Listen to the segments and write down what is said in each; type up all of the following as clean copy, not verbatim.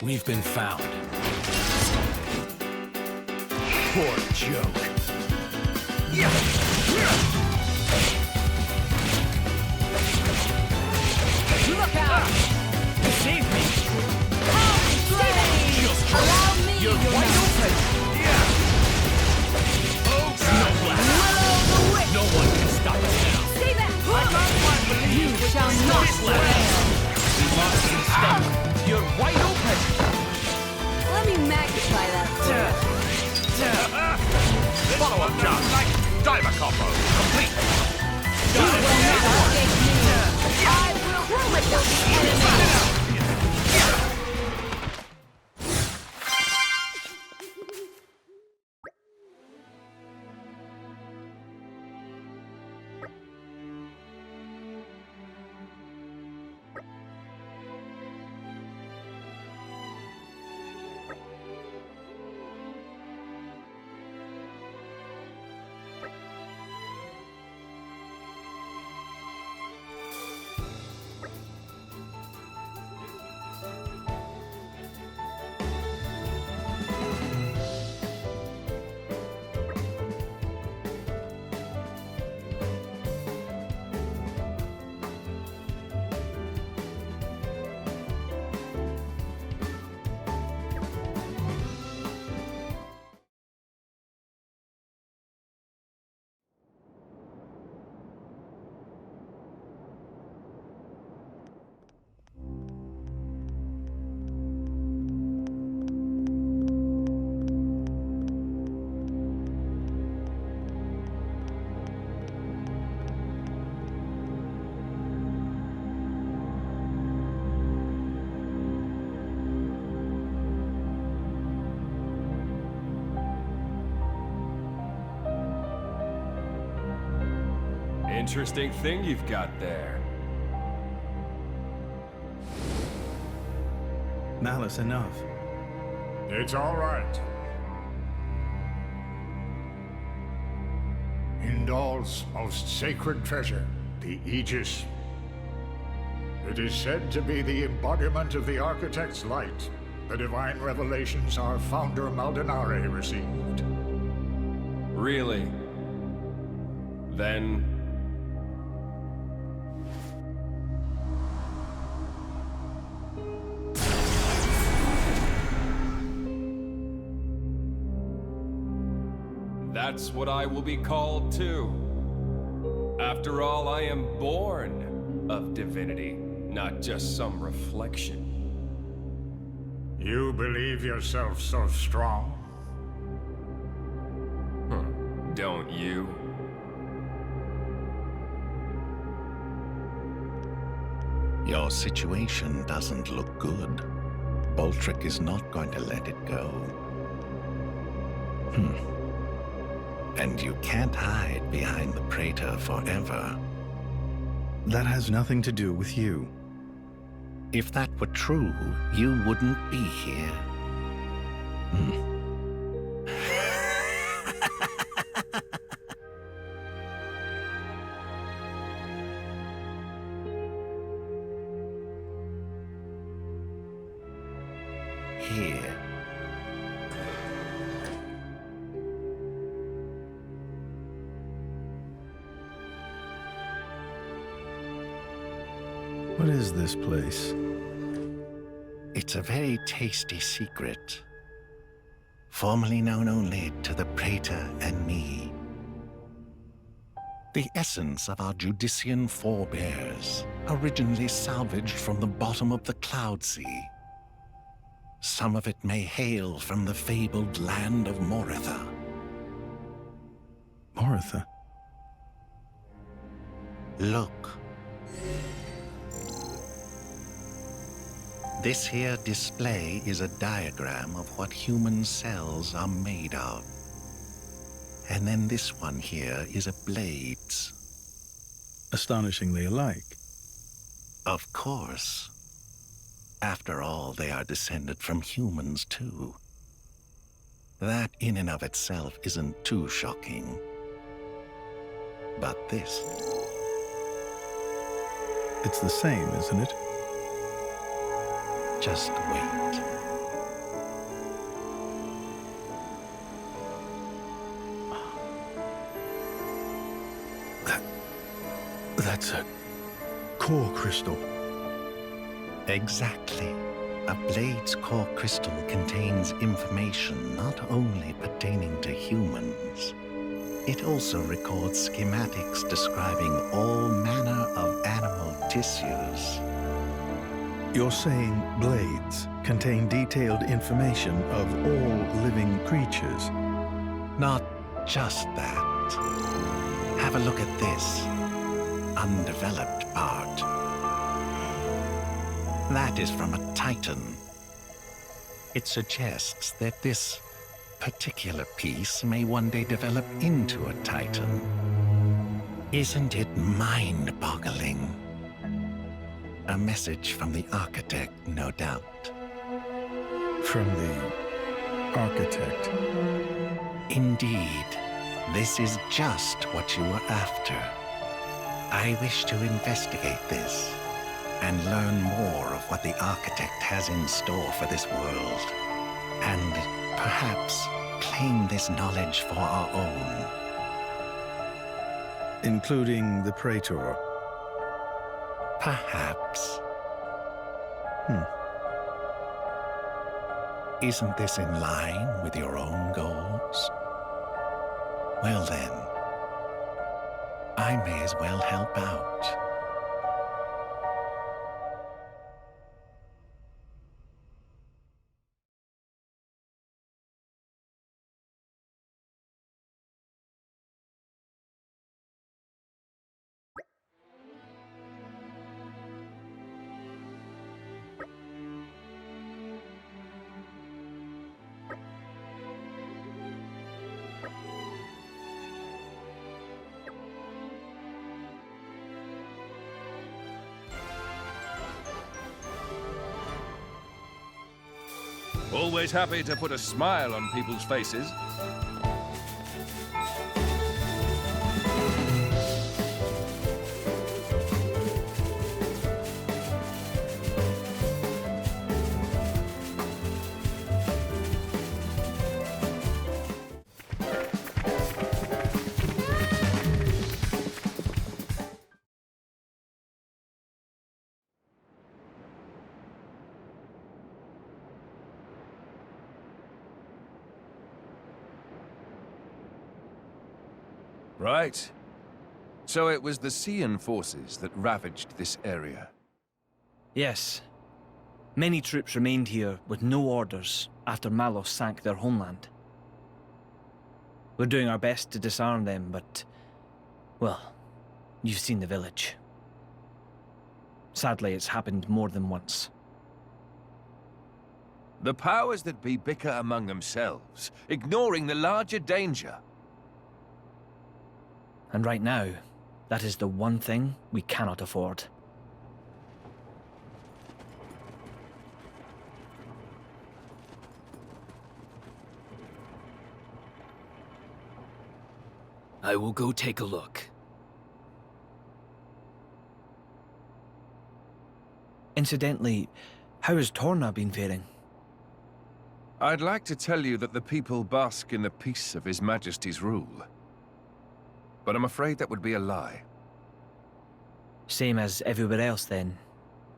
We've been found. Poor joke. Look out! Save me! Allow me! You're wide open! Oh, Xenoblade! No one can stop us now. Stay back! You shall not fail! We lost instead. You're wide open! Let me magnify that for you. Follow-up job, like diver combo, complete. You will not escape me! I will crush the enemy! Interesting thing you've got there. Malos, enough. It's all right. Indal's most sacred treasure, the Aegis. It is said to be the embodiment of the Architect's light, the divine revelations our founder Maldonare received. Really? Then... that's what I will be called too. After all, I am born of divinity, not just some reflection. You believe yourself so strong? Don't you? Your situation doesn't look good. Boltrick is not going to let it go. And you can't hide behind the Praetor forever. That has nothing to do with you. If that were true, you wouldn't be here. Here. What is this place? It's a very tasty secret, formerly known only to the Praetor and me. The essence of our Judician forebears, originally salvaged from the bottom of the Cloud Sea. Some of it may hail from the fabled land of Moritha. Moritha? Look. This here display is a diagram of what human cells are made of. And then this one here is a blade's. Astonishingly alike. Of course. After all, they are descended from humans too. That in and of itself isn't too shocking. But this... It's the same, isn't it? Just wait. That's a core crystal. Exactly. A blade's core crystal contains information not only pertaining to humans, it also records schematics describing all manner of animal tissues. You're saying blades contain detailed information of all living creatures? Not just that. Have a look at this undeveloped part. That is from a Titan. It suggests that this particular piece may one day develop into a Titan. Isn't it mind-boggling? A message from the architect, no doubt. From the architect? Indeed. This is just what you were after. I wish to investigate this and learn more of what the architect has in store for this world, and perhaps claim this knowledge for our own. Including the Praetor? Perhaps. Isn't this in line with your own goals? Well then, I may as well help out. Always happy to put a smile on people's faces. Right. So it was the Xian forces that ravaged this area. Yes. Many troops remained here with no orders after Malos sank their homeland. We're doing our best to disarm them, but... well, you've seen the village. Sadly, it's happened more than once. The powers that be bicker among themselves, ignoring the larger danger. And right now, that is the one thing we cannot afford. I will go take a look. Incidentally, how has Torna been faring? I'd like to tell you that the people bask in the peace of His Majesty's rule. But I'm afraid that would be a lie. Same as everywhere else then,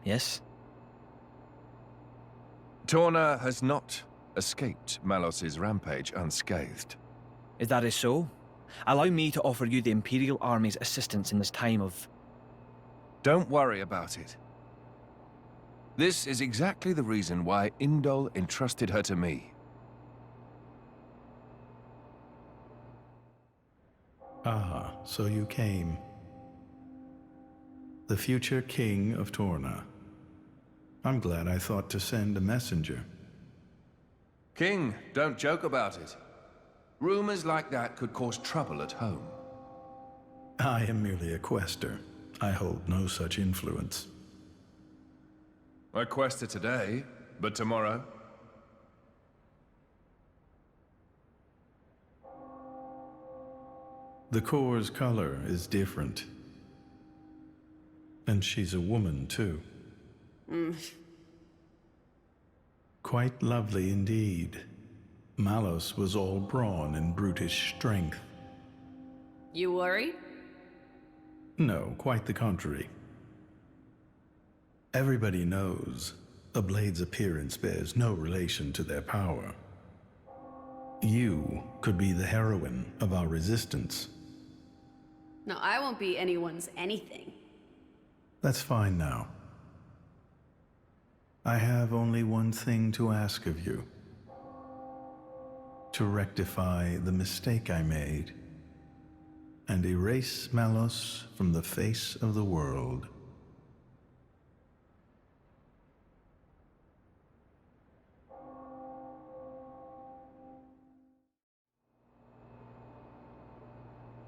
yes? Torna has not escaped Malos's rampage unscathed. If that is so, allow me to offer you the Imperial Army's assistance in this time of... Don't worry about it. This is exactly the reason why Indol entrusted her to me. Ah, so you came. The future king of Torna. I'm glad I thought to send a messenger. King, don't joke about it. Rumors like that could cause trouble at home. I am merely a quester. I hold no such influence. I quested today, but tomorrow? The core's color is different. And she's a woman, too. Quite lovely indeed. Malos was all brawn and brutish strength. You worried? No, quite the contrary. Everybody knows a blade's appearance bears no relation to their power. You could be the heroine of our resistance. No, I won't be anyone's anything. That's fine now. I have only one thing to ask of you. To rectify the mistake I made and erase Malos from the face of the world.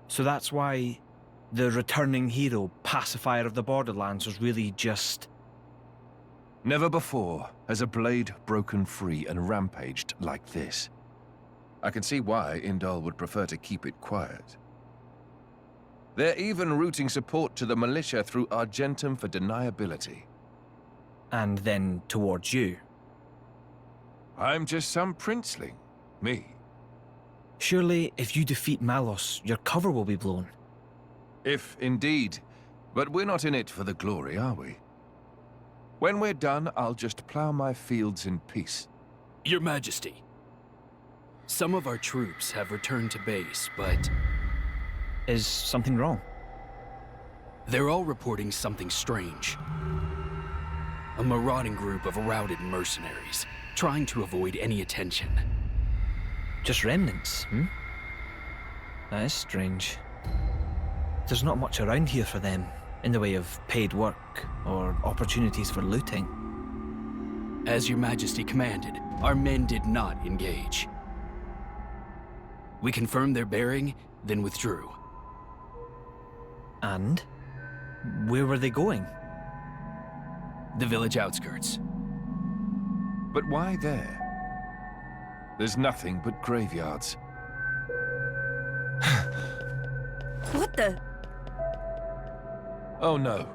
So that's why the returning hero, pacifier of the Borderlands, was really just... Never before has a blade broken free and rampaged like this. I can see why Indal would prefer to keep it quiet. They're even routing support to the militia through Argentum for deniability. And then towards you. I'm just some princeling. Me. Surely, if you defeat Malos, your cover will be blown. If indeed. But we're not in it for the glory, are we? When we're done, I'll just plow my fields in peace. Your Majesty. Some of our troops have returned to base, but Is something wrong? they're all reporting something strange. A marauding group of routed mercenaries, trying to avoid any attention. Just remnants, hmm? That is strange. There's not much around here for them, in the way of paid work or opportunities for looting. As Your Majesty commanded, our men did not engage. We confirmed their bearing, then withdrew. And? Where were they going? The village outskirts. But why there? There's nothing but graveyards. What the? Oh no.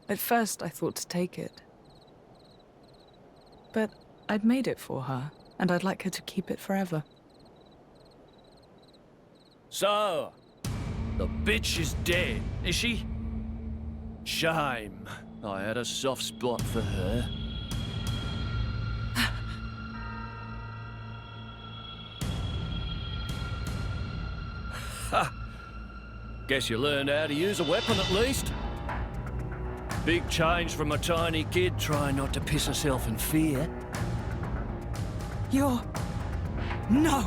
At first, I thought to take it. But I'd made it for her, and I'd like her to keep it forever. So, the bitch is dead, is she? Shame. I had a soft spot for her. Ha! Guess you learned how to use a weapon at least. Big change from a tiny kid trying not to piss herself in fear. You're... No!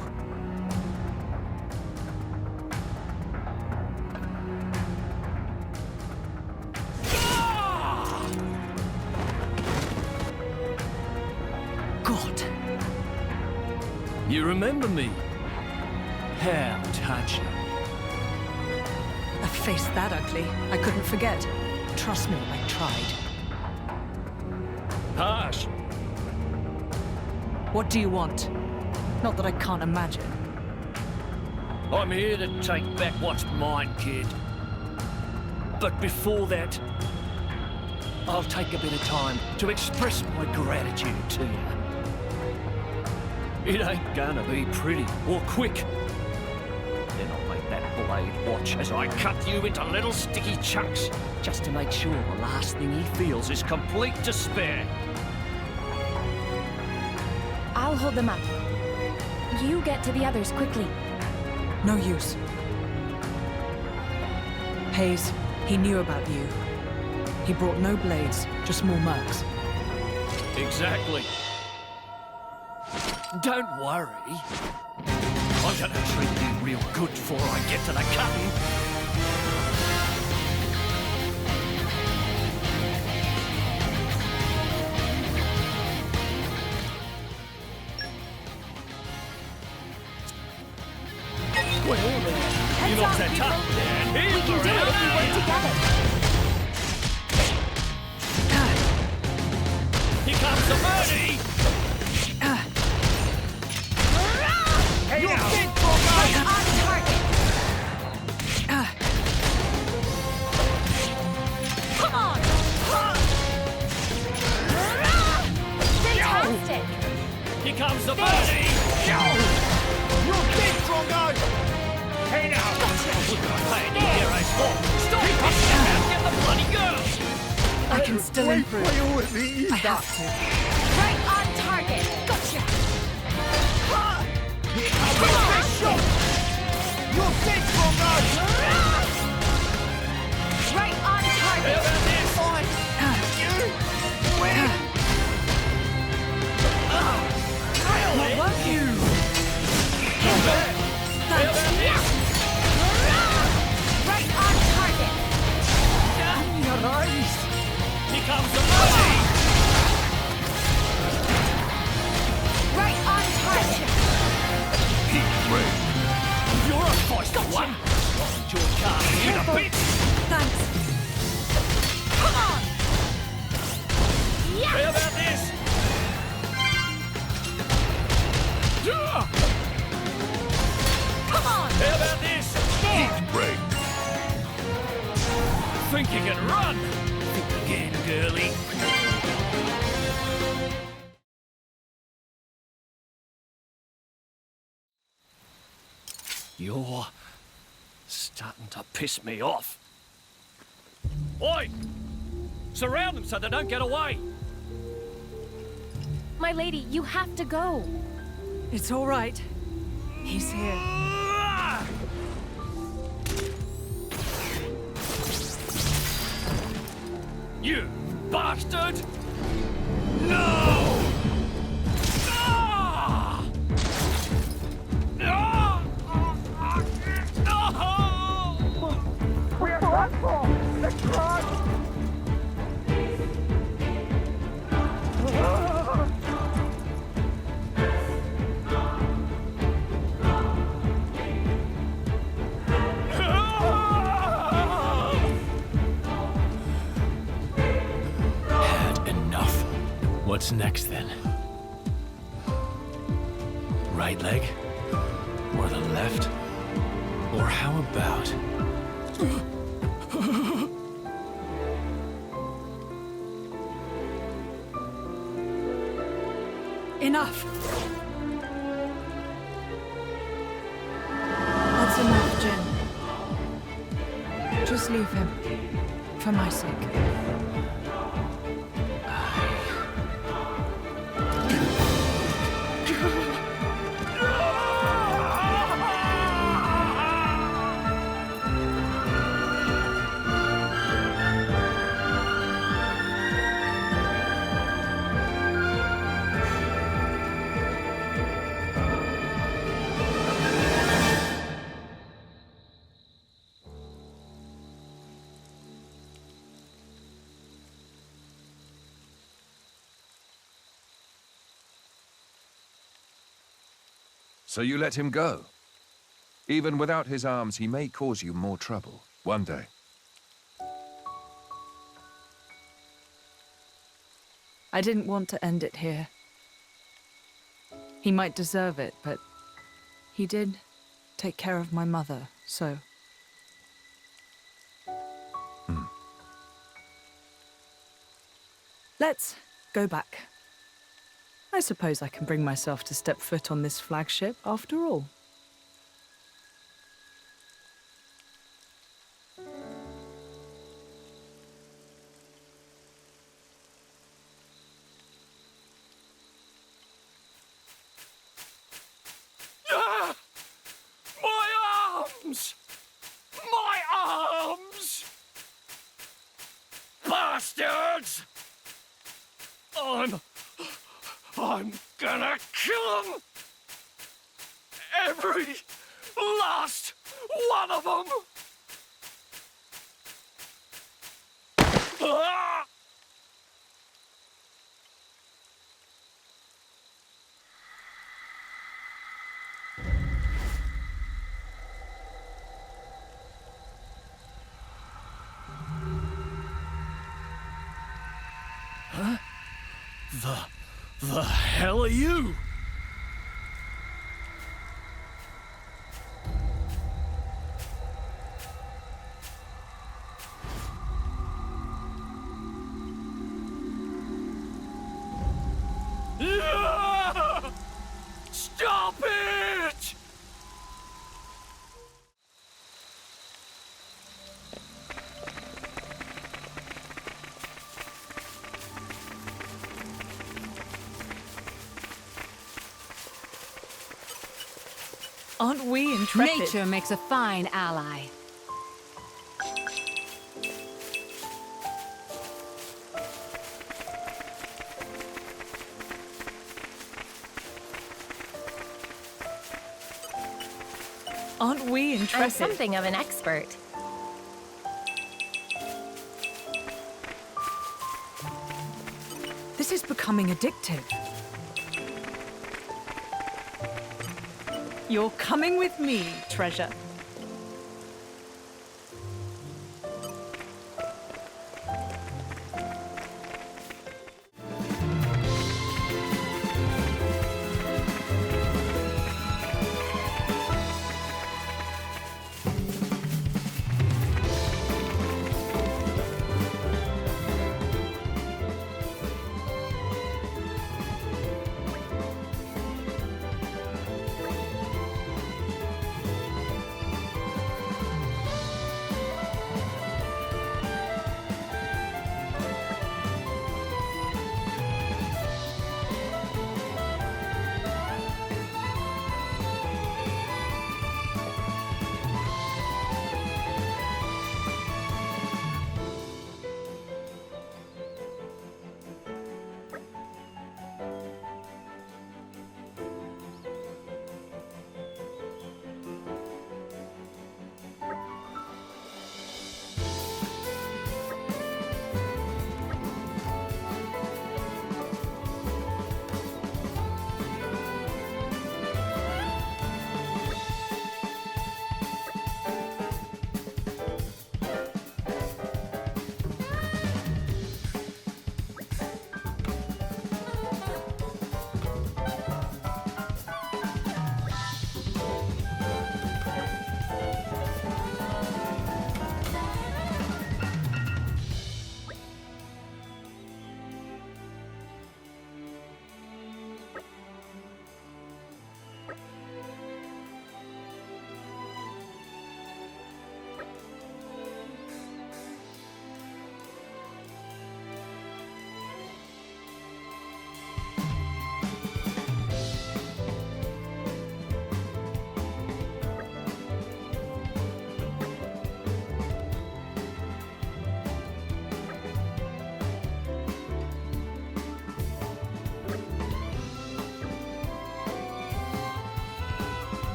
God! You remember me? How touching. A face that ugly, I couldn't forget. Trust me, I tried. Harsh. What do you want? Not that I can't imagine. I'm here to take back what's mine, kid. But before that, I'll take a bit of time to express my gratitude to you. It ain't gonna be pretty or quick. Then I'll make that blade watch as I cut you into little sticky chunks, just to make sure the last thing he feels is complete despair. I'll hold them up. You get to the others quickly. No use. Hayes, he knew about you. He brought no blades, just more mercs. Exactly. Don't worry. I'm gonna treat you real good before I get to the cutting. Well, you're not that tough. And We here's can do it if we work together. Here comes the birdie! can still improve. I have to. Right on target. Gotcha. You're dead from those! Right on target. What were you? Right on target. Your eyes! Here comes the money! Right on target. You're a feisty one! Lost your car, you a bitch! Thanks. Come on. How Yeah. about this? Come on. How about this? There. Think you can run? Think again, girlie. You're starting to piss me off. Oi! Surround them so they don't get away. My lady, you have to go. It's all right. He's here. You bastard! No! Ah! Ah! No! We're done for! Let's run! Had enough. What's next then? Right leg? Or the left? Or how about... Enough. That's enough, Jin. Just leave him. For my sake. So you let him go? Even without his arms, he may cause you more trouble one day. I didn't want to end it here. He might deserve it, but he did take care of my mother, so... Let's go back. I suppose I can bring myself to step foot on this flagship after all. Ah! My arms! My arms! Bastards! I'm gonna kill them! Every last one of them! Ah! Huh? The hell are you? Ah! Stop it! Aren't we intrepid? Nature makes a fine ally. Aren't we I'm intrepid? something of an expert. This is becoming addictive. You're coming with me, treasure.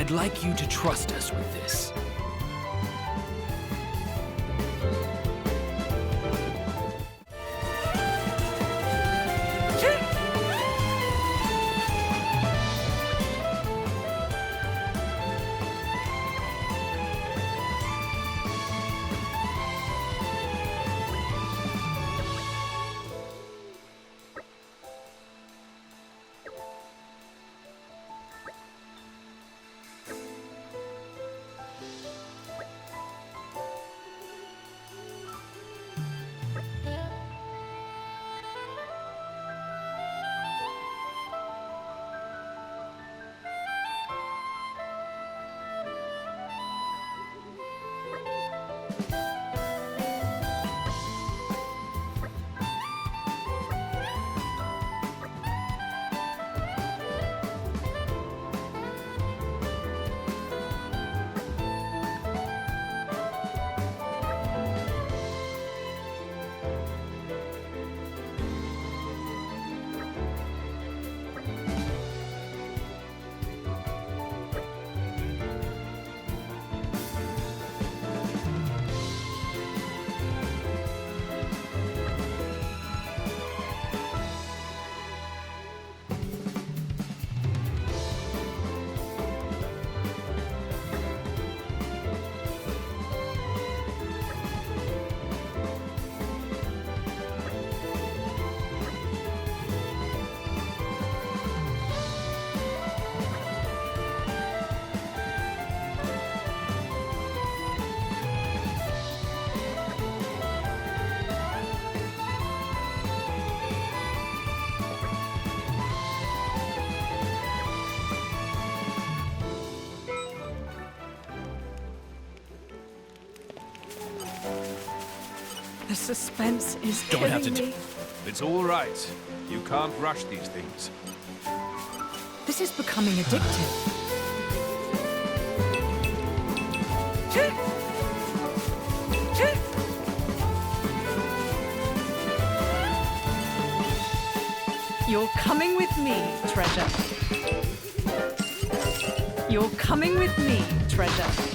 I'd like you to trust us with this. The suspense is Don't have killing to me. It's all right. You can't rush these things. This is becoming addictive. You're coming with me, treasure. You're coming with me, treasure.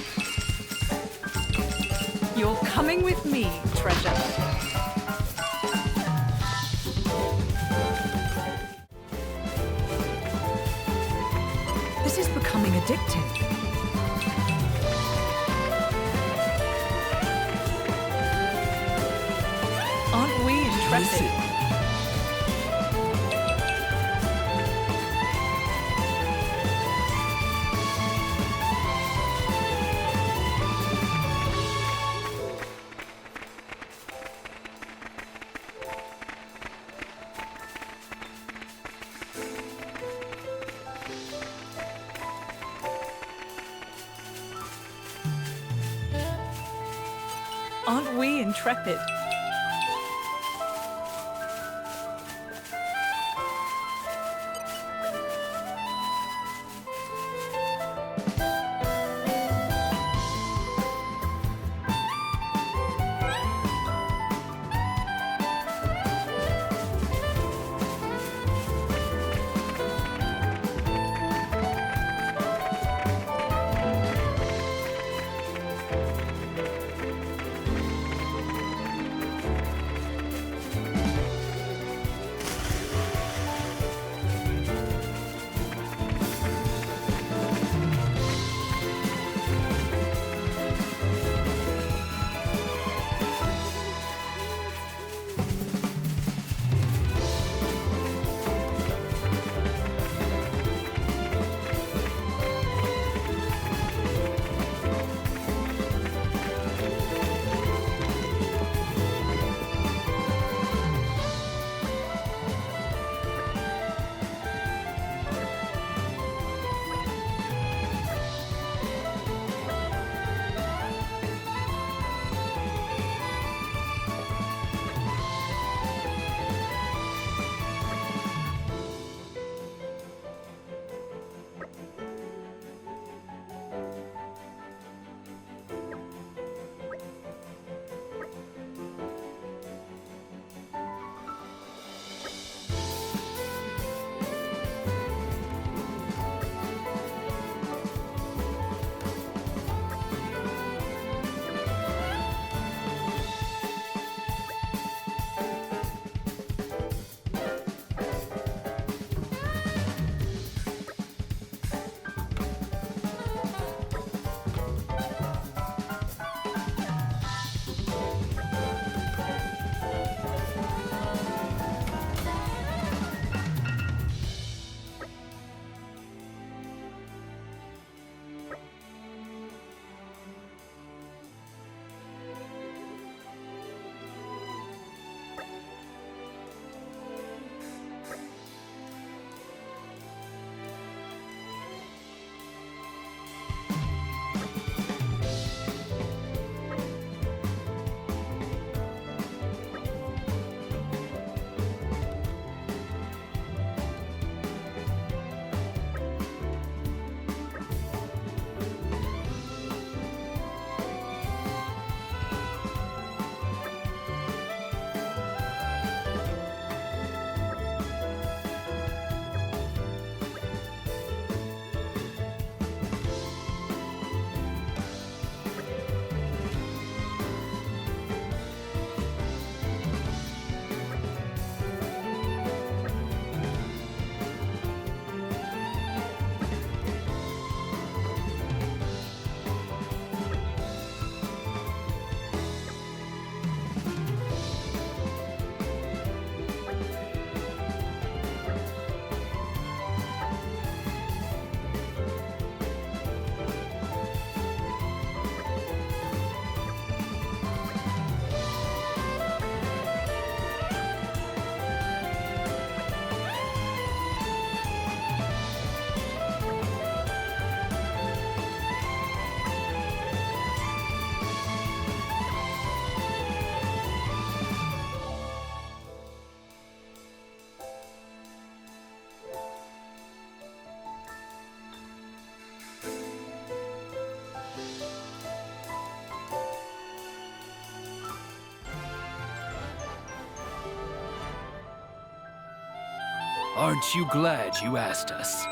You're coming with me, treasure. This is becoming addictive. Aren't we intrepid? Aren't we intrepid? Aren't you glad you asked us?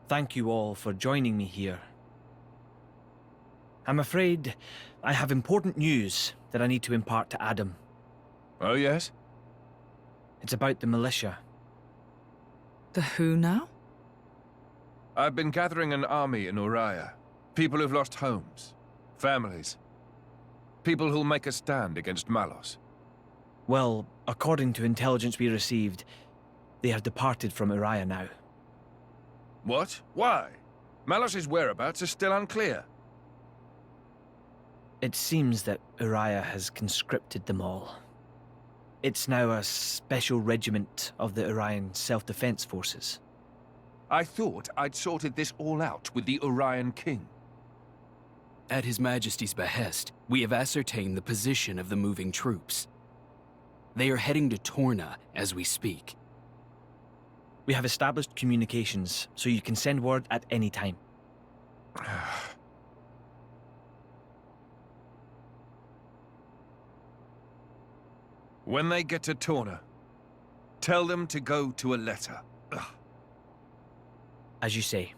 Thank you all for joining me here. I'm afraid I have important news that I need to impart to Adam. Oh, yes? It's about the militia. The who now? I've been gathering an army in Uriah. People who've lost homes, families. People who'll make a stand against Malos. Well, according to intelligence we received, they have departed from Uriah now. What? Why? Malos' whereabouts are still unclear. It seems that Uriah has conscripted them all. It's now a special regiment of the Urian Self-Defense Forces. I thought I'd sorted this all out with the Urian King. At His Majesty's behest, we have ascertained the position of the moving troops. They are heading to Torna as we speak. We have established communications, so you can send word at any time. When they get to Torna, tell them to go to a letter. Ugh. As you say.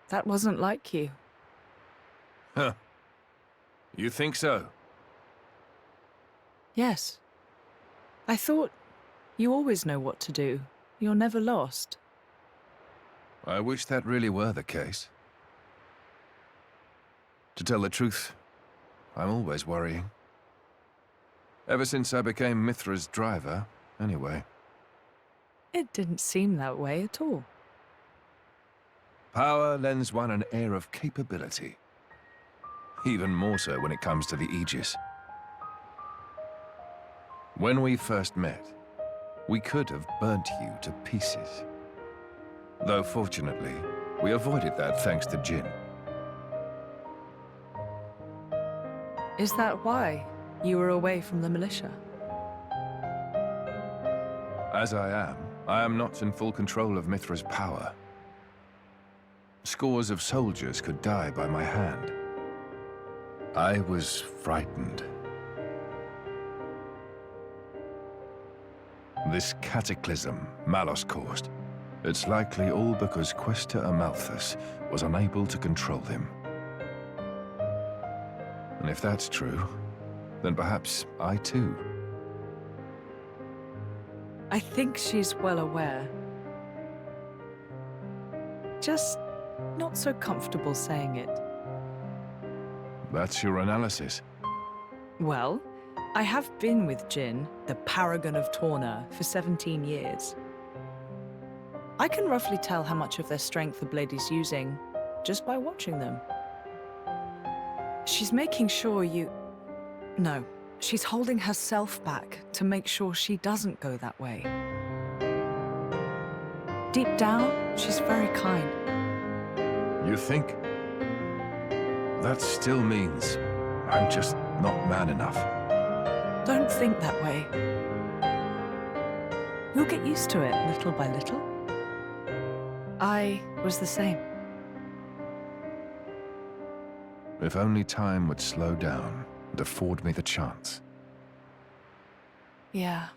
That wasn't like you. Huh. You think so? Yes. I thought you always know what to do. You're never lost. I wish that really were the case. To tell the truth, I'm always worrying. Ever since I became Mithra's driver, anyway. It didn't seem that way at all. Power lends one an air of capability. Even more so when it comes to the Aegis. When we first met, we could have burnt you to pieces. Though fortunately, we avoided that thanks to Jin. Is that why you were away from the militia? As I am not in full control of Mithra's power. Scores of soldiers could die by my hand. I was frightened. This cataclysm Malos caused, it's likely all because Questa Amalthus was unable to control him. And if that's true, then perhaps I too. I think she's well aware. Just not so comfortable saying it. That's your analysis. Well, I have been with Jin, the paragon of Torna, for 17 years. I can roughly tell how much of their strength the blade is using just by watching them. She's making sure you... No, she's holding herself back to make sure she doesn't go that way. Deep down, she's very kind. You think? That still means I'm just not man enough. Don't think that way. You'll get used to it little by little. I was the same. If only time would slow down and afford me the chance. Yeah.